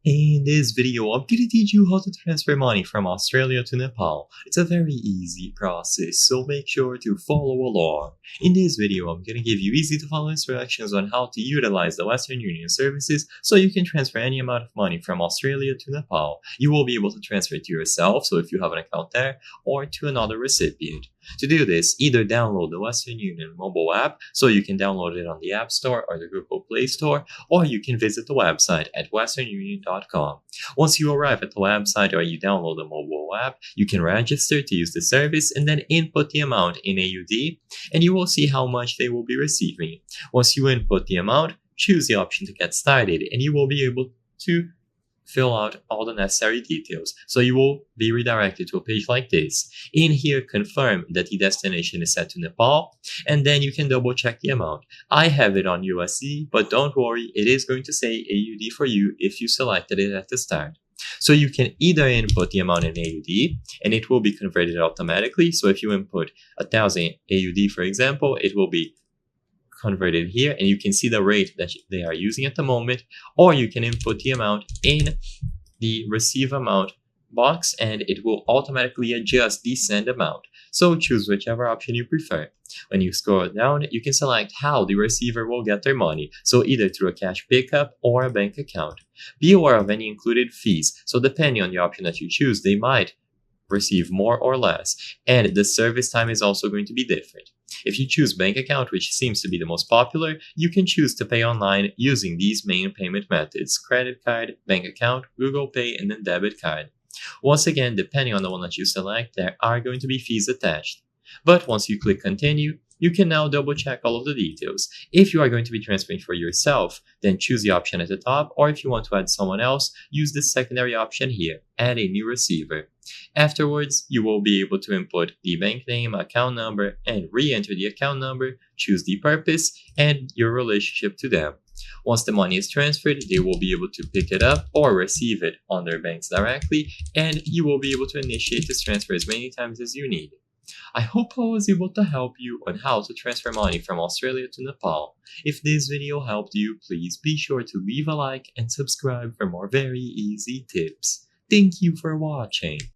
In this video, I'm gonna teach you how to transfer money from Australia to Nepal. It's a very easy process, so make sure to follow along. In this video, I'm gonna give you easy to follow instructions on how to utilize the Western Union services so you can transfer any amount of money from Australia to Nepal. You will be able to transfer it to yourself, so if you have an account there, or to another recipient. To do this, either download the Western Union mobile app, so you can download it on the App Store or the Google Play Store, or you can visit the website at westernunion.com. Once you arrive at the website or you download the mobile app, you can register to use the service and then input the amount in AUD, and you will see how much they will be receiving. Once you input the amount, choose the option to get started, and you will be able to fill out all the necessary details. So you will be redirected to a page like this. In here, confirm that the destination is set to Nepal, and then you can double check the amount. I have it on USD, but don't worry, it is going to say AUD for you if you selected it at the start. So you can either input the amount in AUD, and it will be converted automatically. So if you input 1,000 AUD, for example, it will be converted here, and you can see the rate that they are using at the moment, or you can input the amount in the receive amount box and it will automatically adjust the send amount. So choose whichever option you prefer. When you scroll down, you can select how the receiver will get their money, so either through a cash pickup or a bank account. Be aware of any included fees, so depending on the option that you choose, they might receive more or less, and the service time is also going to be different. If you choose bank account, which seems to be the most popular, you can choose to pay online using these main payment methods: credit card, bank account, Google Pay, and then debit card. Once again, depending on the one that you select, there are going to be fees attached. But once you click continue, you can now double check all of the details. If you are going to be transferring for yourself, then choose the option at the top, or if you want to add someone else, use the secondary option here, add a new receiver. Afterwards, you will be able to input the bank name, account number, and re-enter the account number, choose the purpose, and your relationship to them. Once the money is transferred, they will be able to pick it up or receive it on their banks directly, and you will be able to initiate this transfer as many times as you need. I hope I was able to help you on how to transfer money from Australia to Nepal. If this video helped you, please be sure to leave a like and subscribe for more very easy tips. Thank you for watching.